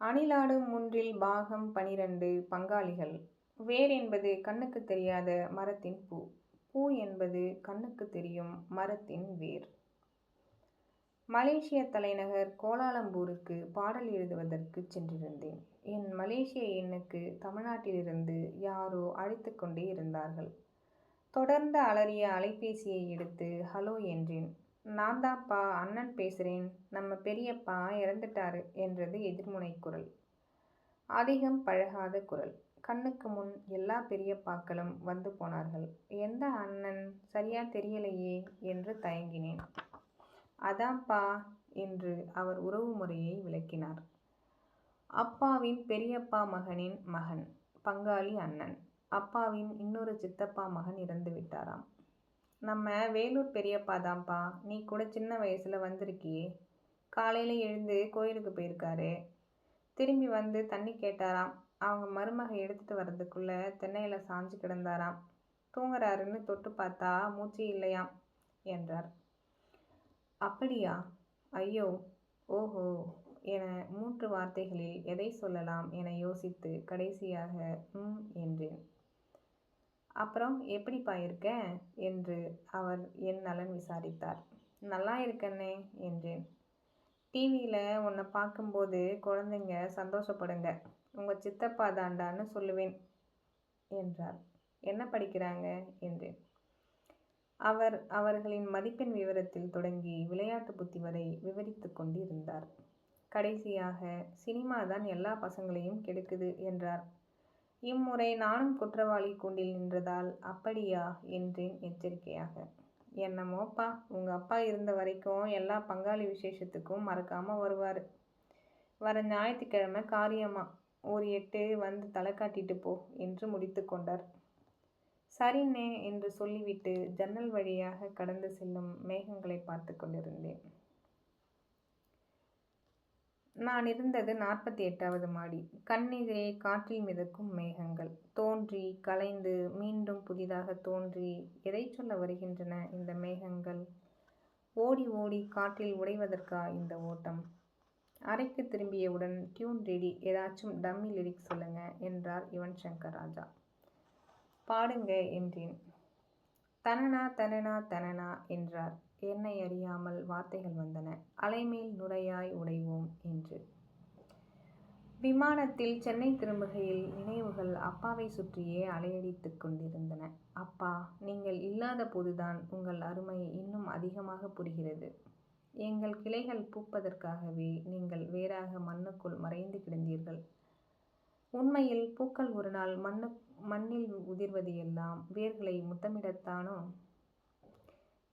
அணிலாடும் முன்றில் பாகம் 12 பங்காளிகள். வேர் என்பது கண்ணுக்குத் தெரியாத மரத்தின் பூ. பூ என்பது கண்ணுக்குத் தெரியும் மரத்தின் வேர். மலேசிய தலைநகர் கோலாலம்பூருக்கு பாடல் எழுதுவதற்குச் சென்றிருந்தேன். என் மலேசிய எண்ணுக்கு தமிழ்நாட்டிலிருந்து யாரோ அழைத்துக் கொண்டே இருந்தார்கள். தொடர்ந்து அலறிய அலைபேசியை எடுத்து ஹலோ என்றேன். நான்தான்ப்பா, அண்ணன் பேசுறேன். நம்ம பெரியப்பா இறந்துட்டாரு என்றது எதிர்முனை குரல். அதிகம் பழகாத குரல். கண்ணுக்கு முன் எல்லா பெரியப்பாக்களும் வந்து போனார்கள். எந்த அண்ணன் சரியா தெரியலையே என்று தயங்கினேன். அதான்ப்பா என்று அவர் உறவு முறையை விளக்கினார். அப்பாவின் பெரியப்பா மகனின் மகன், பங்காளி அண்ணன். அப்பாவின் இன்னொரு சித்தப்பா மகன் இறந்து விட்டாராம். நம்ம வேலூர் பெரியப்பா தான்ப்பா. நீ கூட சின்ன வயசுல வந்திருக்கியே. காலையில எழுந்து கோயிலுக்கு போயிருக்காரு. திரும்பி வந்து தண்ணி கேட்டாராம். அவங்க மருமக எடுத்துட்டு வர்றதுக்குள்ள தென்னையில சாஞ்சு கிடந்தாராம். தூங்குறாருன்னு தொட்டு பார்த்தா மூச்சு இல்லையாம் என்றார். அப்படியா? ஐயோ, ஓஹோ என 3 வார்த்தைகளில் எதை சொல்லலாம் என யோசித்து கடைசியாக என்றேன். அப்புறம் எப்படிப்பா இருக்க என்று அவர் என் நலன் விசாரித்தார். நல்லா இருக்கண்ணே என்றேன். டிவியில் உன்னை பார்க்கும்போது குழந்தைங்க சந்தோஷப்படுங்க. உங்கள் சித்தப்பா தாண்டான்னு சொல்லுவேன் என்றார். என்ன படிக்கிறாங்க என்றேன். அவர்களின் மதிப்பெண் விவரத்தில் தொடங்கி விளையாட்டு புத்தி வரை விவரித்து கொண்டிருந்தார். கடைசியாக சினிமாதான் எல்லா பசங்களையும் கெடுக்குது என்றார். இம்முறை நானும் குற்றவாளி கூண்டில் நின்றதால் அப்படியா என்றேன் எச்சரிக்கையாக. என்னமோப்பா, உங்க அப்பா இருந்த வரைக்கும் எல்லா பங்காளி விசேஷத்துக்கும் மறக்காம வருவாரு. வர ஞாயிற்றுக்கிழமை காரியமா, ஒரு 8 வந்து தலை காட்டிட்டு போ என்று முடித்து கொண்டார். சரிண்ணே என்று சொல்லிவிட்டு ஜன்னல் வழியாக கடந்து செல்லும் மேகங்களை பார்த்து கொண்டிருந்தேன். நான் இருந்தது 48வது மாடி. கண்ணெதிரே காற்றில் மிதக்கும் மேகங்கள். தோன்றி கலைந்து மீண்டும் புதிதாக தோன்றி எதை சொல்ல வருகின்றன இந்த மேகங்கள்? ஓடி ஓடி காற்றில் உடைவதற்கா இந்த ஓட்டம்? அறைக்கு திரும்பியவுடன் டியூன் ரெடி, ஏதாச்சும் டம்மி லிரிக்ஸ் சொல்லுங்க என்றார் யுவன் சங்கர் ராஜா. பாடுங்க என்றேன். தனனா தனனா தனனா என்றார். என்னை அறியாமல் வார்த்தைகள் வந்தன. அலைமேல் நுரையாய் உடைவோம் என்று. விமானத்தில் சென்னை திரும்புகையில் நினைவுகள் அப்பாவை சுற்றியே அலையடித்துக் கொண்டிருந்தன. அப்பா, நீங்கள் இல்லாத போதுதான் உங்கள் அருமை இன்னும் அதிகமாக புரிகிறது. எங்கள் கிளைகள் பூப்பதற்காகவே நீங்கள் வேறாக மண்ணுக்குள் மறைந்து கிடந்தீர்கள். உண்மையில் பூக்கள் ஒரு நாள் மண்ணில் உதிர்வது எல்லாம் வேர்களை முத்தமிடத்தானோ?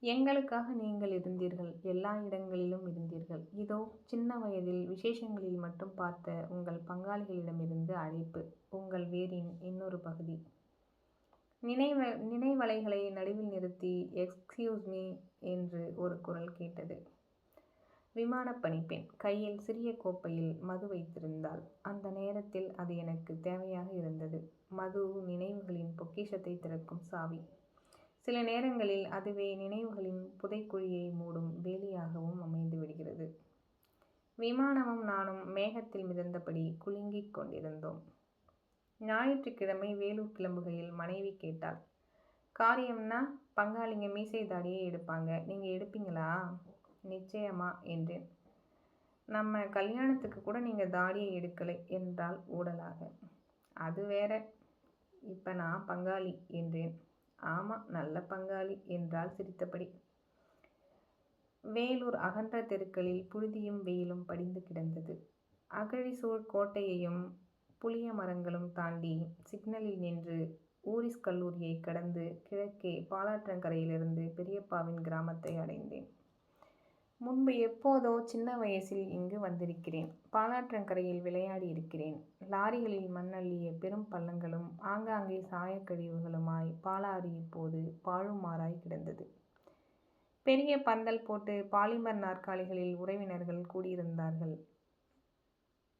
எங்களுக்காக நீங்கள் இருந்தீர்கள். எல்லா இடங்களிலும் இருந்தீர்கள். இதோ சின்ன வயதில் விசேஷங்களில் மட்டும் பார்த்த உங்கள் பங்காளிகளிடமிருந்து அழைப்பு. உங்கள் வேரின் இன்னொரு பகுதி. நினைவலைகளை நடுவில் நிறுத்தி எக்ஸ்கியூஸ் மீ என்று ஒரு குரல் கேட்டது. விமானப் பணிப்பெண் கையில் சிறிய கோப்பையில் மது வைத்திருந்தாள். அந்த நேரத்தில் அது எனக்கு தேவையாக இருந்தது. மது நினைவுகளின் பொக்கிஷத்தை திறக்கும் சாவி. சில நேரங்களில் அதுவே நினைவுகளின் புதைக்குழியை மூடும் வேலியாகவும் அமைந்து விடுகிறது. விமானமும் நானும் மேகத்தில் மிதந்தபடி குலுங்கிக் கொண்டிருந்தோம். ஞாயிற்றுக்கிழமை வேலூர் கிளம்புகையில் மனைவி கேட்டாள். காரியம்னா பங்காளிங்க மீசை தாடியே எடுப்பாங்க. நீங்க எடுப்பீங்களா? நிச்சயமா என்றேன். நம்ம கல்யாணத்துக்கு கூட நீங்க தாடியை எடுக்கலை என்றாள் ஊடலாக. அது வேற. இப்ப நான் பங்காளி என்றேன். ஆமா, நல்ல பங்காளி என்றால் சிரித்தபடி. வேலூர் அகன்ற தெருக்களில் புழுதியும் வெயிலும் படிந்து கிடந்தது. அகழிசூழ் கோட்டையையும் புளிய மரங்களும் தாண்டி சிக்னலில் நின்று ஊரிஸ் கல்லூரியை கடந்து கிழக்கே பாலாற்றங்கரையிலிருந்து பெரியப்பாவின் கிராமத்தை அடைந்தேன். முன்பு எப்போதோ சின்ன வயசில் இங்கு வந்திருக்கிறேன். பாலாற்றங்கரையில் விளையாடி இருக்கிறேன். லாரிகளில் மண்ணள்ளிய பெரும் பள்ளங்களும் ஆங்காங்கே சாயக்கழிவுகளுமாய் பாலாறு இப்போது பாழுமாறாய் கிடந்தது. பெரிய பந்தல் போட்டு பாலிமர் நாற்காலிகளில் உறவினர்கள் கூடியிருந்தார்கள்.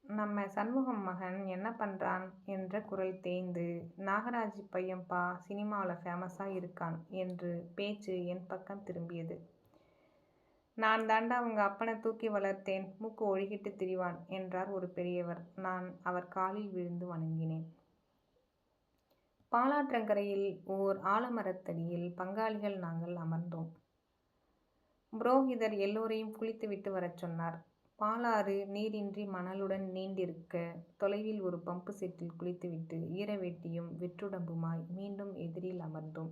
நம்ம சண்முகம் மகன் என்ன பண்றான் என்ற குரல் தேய்ந்து, நாகராஜ் பையன்பா, சினிமாவில் ஃபேமஸாக இருக்கான் என்று பேச்சு என் பக்கம் திரும்பியது. நான் தாண்டா உங்க அப்பனை தூக்கி வளர்த்தேன், மூக்கு ஒழுகிட்டு திரிவான் என்றார் ஒரு பெரியவர். நான் அவர் காலில் விழுந்து வணங்கினேன். பாலாற்றங்கரையில் ஓர் ஆலமரத்தடியில் பங்காளிகள் நாங்கள் அமர்ந்தோம். புரோகிதர் எல்லோரையும் குளித்துவிட்டு வரச் சொன்னார். பாலாறு நீரின்றி மணலுடன் நீண்டிருக்க, தொலைவில் ஒரு பம்பு செட்டில் குளித்துவிட்டு ஈரவேட்டியும் வெற்றுடம்புமாய் மீண்டும் எதிரில் அமர்ந்தோம்.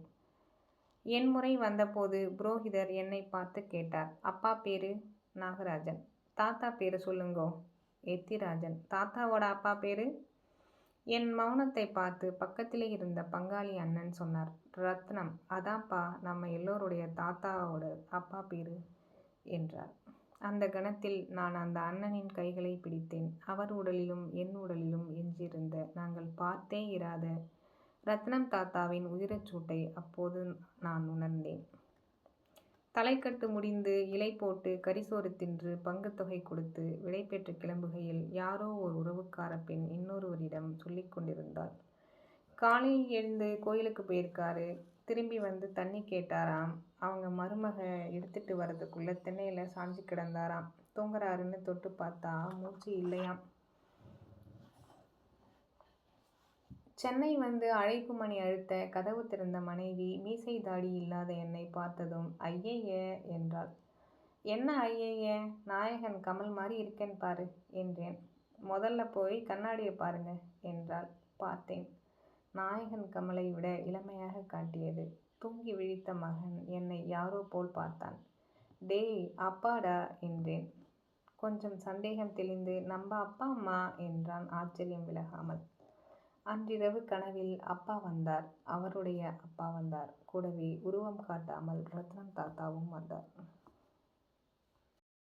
என் முறை வந்தபோது புரோகிதர் என்னை பார்த்து கேட்டார். அப்பா பேரு? நாகராஜன். தாத்தா பேரு சொல்லுங்கோ. எத்திராஜன். தாத்தாவோட அப்பா பேரு? என் மௌனத்தை பார்த்து பக்கத்திலே இருந்த பங்காளி அண்ணன் சொன்னார். ரத்னம். அதான்ப்பா நம்ம எல்லோருடைய தாத்தாவோட அப்பா பேரு என்றார். அந்த கணத்தில் நான் அந்த அண்ணனின் கைகளை பிடித்தேன். அவர் உடலிலும் என் உடலிலும் எஞ்சியிருந்த, நாங்கள் பார்த்தே இராத ரத்னம் தாத்தாவின் உதிரச்சூட்டை அப்போது நான் உணர்ந்தேன். தலைக்கட்டு முடிந்து இலை போட்டு கரிசோறு தின்று பங்கு தொகை கொடுத்து விடை பெற்று கிளம்புகையில் யாரோ ஒரு உறவுக்கார பெண் இன்னொருவரிடம் சொல்லிக் கொண்டிருந்தாள். காலையில் எழுந்து கோயிலுக்கு போயிருக்காரு, திரும்பி வந்து தண்ணி கேட்டாராம். அவங்க மருமக எடுத்துட்டு வரதுக்குள்ள திண்ணையில சாஞ்சு கிடந்தாராம். தூங்குறாருன்னு தொட்டு பார்த்தா மூச்சு இல்லையாம். சென்னை வந்து அழைப்பு மணி அழுத்த கதவு திறந்த மனைவி மீசை தாடி இல்லாத என்னை பார்த்ததும் ஐயைய என்றாள். என்ன ஐயைய? நாயகன் கமல் மாதிரி இருக்கேன் பாரு என்றேன். முதல்ல போய் கண்ணாடியை பாருங்க என்றாள். பார்த்தேன். நாயகன் கமலை விட இளமையாக காட்டியது. தூங்கி விழித்த மகன் என்னை யாரோ போல் பார்த்தான். டேய் அப்பாடா என்றேன். கொஞ்சம் சந்தேகம் தெளிந்து நம்ம அப்பா அம்மா என்றான் ஆச்சரியம் விலகாமல். அன்றிரவு கனவில் அப்பா வந்தார். அவருடைய அப்பா வந்தார். கூடவே உருவம் காட்டாமல் ரத்னம் தாத்தாவும் வந்தார்.